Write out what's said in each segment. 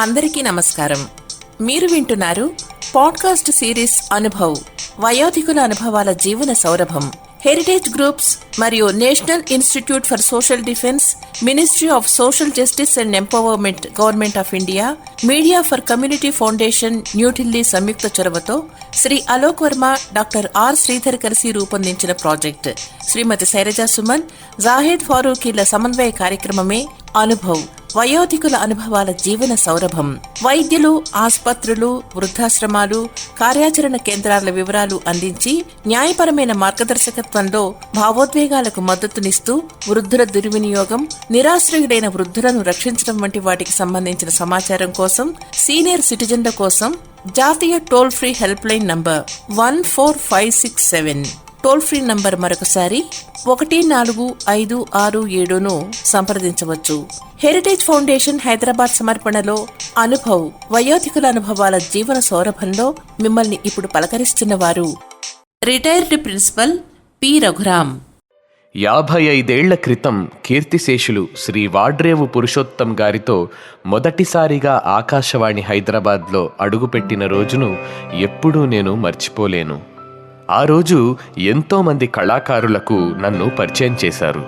అందరికీ నమస్కారం. మీరు వింటున్నారు పాడ్కాస్ట్ సిరీస్ అనుభవ్, వయోధికుల అనుభవాల జీవన సౌరభం. హెరిటేజ్ గ్రూప్స్ మరియు national institute for social defence, ministry of social justice and empowerment, government of India, media for community foundation, New Delhi సంయుక్త చొరవతో శ్రీ అలోక్ వర్మ, డాక్టర్ ఆర్ శ్రీధర్ కలిసి రూపొందించిన ప్రాజెక్ట్ శ్రీమతి శైలజా సుమన్, జాహెద్ ఫారూఖీల సమన్వయ కార్యక్రమమే అనుభవ్, వయోధికుల అనుభవాల జీవన సౌరభం. వైద్యులు, ఆసుపత్రులు, వృద్ధాశ్రమాలు, కార్యాచరణ కేంద్రాల వివరాలు అందించి న్యాయపరమైన మార్గదర్శకత్వంలో భావోద్వేగాలకు మద్దతునిస్తూ వృద్ధుల దుర్వినియోగం, నిరాశ్రయుడైన వృద్ధులను రక్షించడం వంటి వాటికి సంబంధించిన సమాచారం కోసం సీనియర్ సిటిజన్ల కోసం జాతీయ toll free help line number 14567, toll free number మరొకసారి 145667ను సంప్రదించవచ్చు. హెరిటేజ్ ఫౌండేషన్ హైదరాబాద్ సమర్పణలో అనుభవ్, వయోధికుల అనుభవాల జీవన సౌరభంలో మిమ్మల్ని ఇప్పుడు పలకరిస్తున్న వారు రిటైర్డ్ ప్రిన్సిపల్ పి. రఘురాం. 55 ఏళ్ల క్రితం కీర్తిశేషులు శ్రీ వాడ్రేవు పురుషోత్తం గారితో మొదటిసారిగా ఆకాశవాణి హైదరాబాద్లో అడుగుపెట్టిన రోజును ఎప్పుడూ నేను మర్చిపోలేను. ఆ రోజు ఎంతోమంది కళాకారులకు నన్ను పరిచయం చేశారు.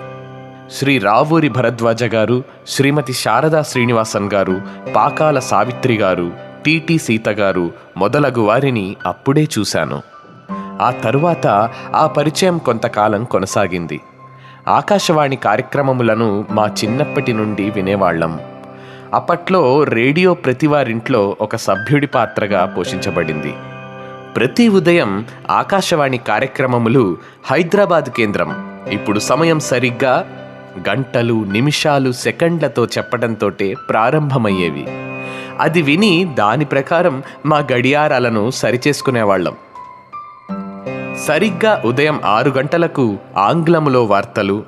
శ్రీ రావూరి భరద్వాజ గారు, శ్రీమతి శారదా శ్రీనివాసన్ గారు, పాకాల సావిత్రి గారు, టి సీత గారు మొదలగు వారిని అప్పుడే చూశాను. ఆ తరువాత ఆ పరిచయం కొంతకాలం కొనసాగింది. ఆకాశవాణి కార్యక్రమములను మా చిన్నప్పటి నుండి వినేవాళ్లం. అప్పట్లో రేడియో ప్రతివారింట్లో ఒక సభ్యుడి పాత్రగా పోషించబడింది. ప్రతి ఉదయం ఆకాశవాణి కార్యక్రమములు హైదరాబాద్ కేంద్రం ఇప్పుడు సమయం సరిగ్గా గంటలు, నిమిషాలు, సెకండ్లతో చెప్పడంతోటే ప్రారంభమయ్యేవి. అది విని దాని ప్రకారం మా గడియారాలను సరిచేసుకునేవాళ్లం. సరిగ్గా ఉదయం 6 గంటలకు ఆంగ్లములో వార్తలు,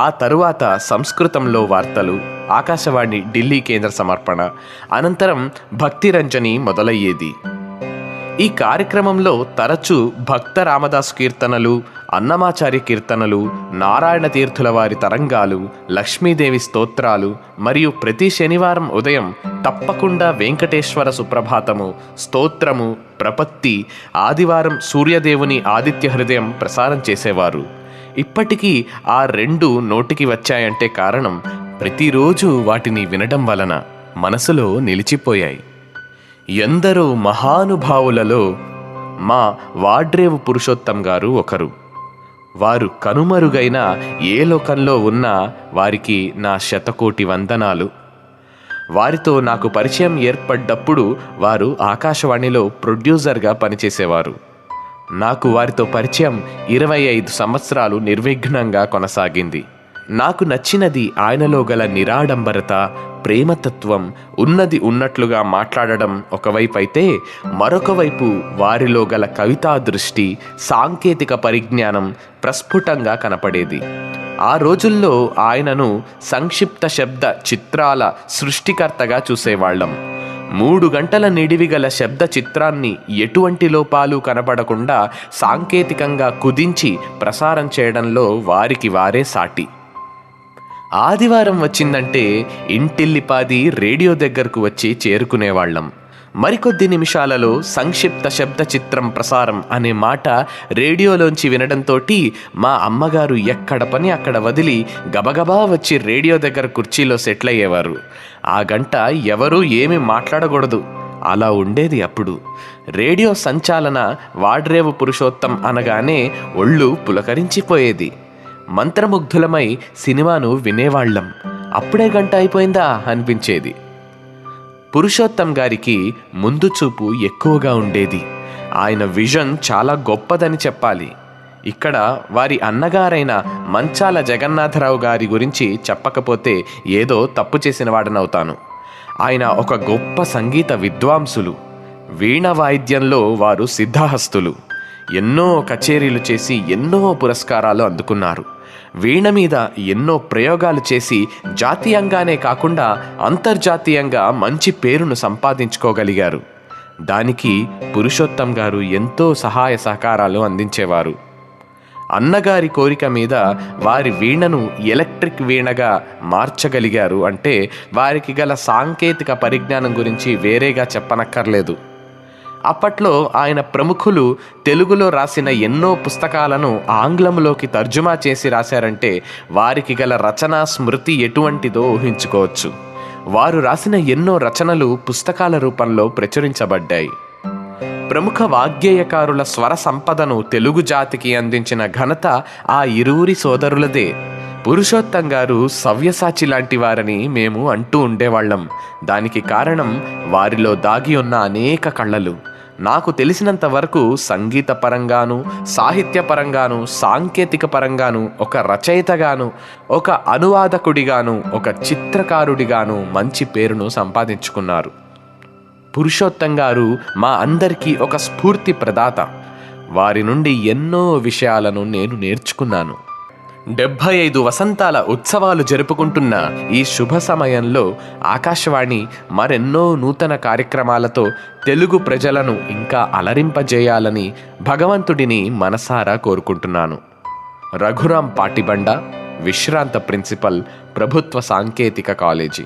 ఆ తరువాత సంస్కృతంలో వార్తలు, ఆకాశవాణి ఢిల్లీ కేంద్ర సమర్పణ, అనంతరం భక్తిరంజని మొదలయ్యేది. ఈ కార్యక్రమంలో తరచూ భక్త రామదాస్ కీర్తనలు, అన్నమాచార్య కీర్తనలు, నారాయణ తీర్థుల వారి తరంగాలు, లక్ష్మీదేవి స్తోత్రాలు మరియు ప్రతి శనివారం ఉదయం తప్పకుండా వెంకటేశ్వర సుప్రభాతము, స్తోత్రము, ప్రపత్తి, ఆదివారం సూర్యదేవుని ఆదిత్య హృదయం ప్రసారం చేసేవారు. ఇప్పటికీ ఆ 2 నోటికి వచ్చాయంటే కారణం ప్రతిరోజు వాటిని వినడం వలన మనసులో నిలిచిపోయాయి. ఎందరో మహానుభావులలో మా వాడ్రేవు పురుషోత్తం గారు ఒకరు. వారు కనుమరుగైన ఏ లోకంలో ఉన్నా వారికి నా శతకోటి వందనాలు. వారితో నాకు పరిచయం ఏర్పడ్డప్పుడు వారు ఆకాశవాణిలో ప్రొడ్యూసర్గా పనిచేసేవారు. నాకు వారితో పరిచయం 25 సంవత్సరాలు నిర్విఘ్నంగా కొనసాగింది. నాకు నచ్చినది ఆయనలో గల నిరాడంబరత, ప్రేమతత్వం, ఉన్నది ఉన్నట్లుగా మాట్లాడడం ఒకవైపు అయితే, మరొక వైపు వారిలో గల కవితా దృష్టి, సాంకేతిక పరిజ్ఞానం ప్రస్ఫుటంగా కనపడేది. ఆ రోజుల్లో ఆయనను సంక్షిప్త శబ్ద చిత్రాల సృష్టికర్తగా చూసేవాళ్లం. 3 గంటల నిడివి గల శబ్ద చిత్రాన్ని ఎటువంటి లోపాలు కనపడకుండా సాంకేతికంగా కుదించి ప్రసారం చేయడంలో వారికి వారే సాటి. ఆదివారం వచ్చిందంటే ఇంటిల్లిపాది రేడియో దగ్గరకు వచ్చి చేరుకునేవాళ్లం. మరికొద్ది నిమిషాలలో సంక్షిప్త శబ్ద చిత్రం ప్రసారం అనే మాట రేడియోలోంచి వినడంతో మా అమ్మగారు ఎక్కడ పని అక్కడ వదిలి గబగబా వచ్చి రేడియో దగ్గర కుర్చీలో సెటిల్ అయ్యేవారు. ఆ గంట ఎవరూ ఏమీ మాట్లాడకూడదు, అలా ఉండేది అప్పుడు. రేడియో సంచాలన వాడ్రేవు పురుషోత్తం అనగానే ఒళ్ళు పులకరించిపోయేది. మంత్రముగ్ధులమై సినిమాను వినేవాళ్లం. అప్పుడే గంట అయిపోయిందా అనిపించేది. పురుషోత్తం గారికి ముందు చూపు ఎక్కువగా ఉండేది. ఆయన విజన్ చాలా గొప్పదని చెప్పాలి. ఇక్కడ వారి అన్నగారైన మంచాల జగన్నాథరావు గారి గురించి చెప్పకపోతే ఏదో తప్పు చేసిన వాడనవుతాను. ఆయన ఒక గొప్ప సంగీత విద్వాంసులు. వీణ వాయిద్యంలో వారు సిద్ధహస్తులు. ఎన్నో కచేరీలు చేసి ఎన్నో పురస్కారాలు అందుకున్నారు. వీణ మీద ఎన్నో ప్రయోగాలు చేసి జాతీయంగానే కాకుండా అంతర్జాతీయంగా మంచి పేరును సంపాదించుకోగలిగారు. దానికి పురుషోత్తం గారు ఎంతో సహాయ సహకారాలు అందించేవారు. అన్నగారి కోరిక మీద వారి వీణను ఎలక్ట్రిక్ వీణగా మార్చగలిగారు అంటే వారికి గల సాంకేతిక పరిజ్ఞానం గురించి వేరేగా చెప్పనక్కర్లేదు. అప్పట్లో ఆయన ప్రముఖులు తెలుగులో రాసిన ఎన్నో పుస్తకాలను ఆంగ్లంలోకి తర్జుమా చేసి రాశారంటే వారికి గల రచనా స్మృతి ఎటువంటిదో ఊహించుకోవచ్చు. వారు రాసిన ఎన్నో రచనలు పుస్తకాల రూపంలో ప్రచురించబడ్డాయి. ప్రముఖ వాగ్గేయకారుల స్వర సంపదను తెలుగు జాతికి అందించిన ఘనత ఆ ఇరువురి సోదరులదే. పురుషోత్తం గారు సవ్యసాచి లాంటి వారని మేము అంటూ ఉండేవాళ్ళం. దానికి కారణం వారిలో దాగి ఉన్న అనేక కళలు. నాకు తెలిసినంత వరకు సంగీత పరంగాను, సాహిత్య పరంగాను, సాంకేతిక పరంగాను, ఒక రచయితగాను, ఒక అనువాదకుడిగాను, ఒక చిత్రకారుడిగాను మంచి పేరును సంపాదించుకున్నారు. పురుషోత్తం గారు మా అందరికీ ఒక స్ఫూర్తి ప్రదాత. వారి నుండి ఎన్నో విషయాలను నేను నేర్చుకున్నాను. 75 వసంతాల ఉత్సవాలు జరుపుకుంటున్న ఈ శుభ సమయంలో ఆకాశవాణి మరెన్నో నూతన కార్యక్రమాలతో తెలుగు ప్రజలను ఇంకా అలరింపజేయాలని భగవంతుడిని మనసారా కోరుకుంటున్నాను. రఘురాం పాటిబండ, విశ్రాంత ప్రిన్సిపల్, ప్రభుత్వ సాంకేతిక కాలేజీ.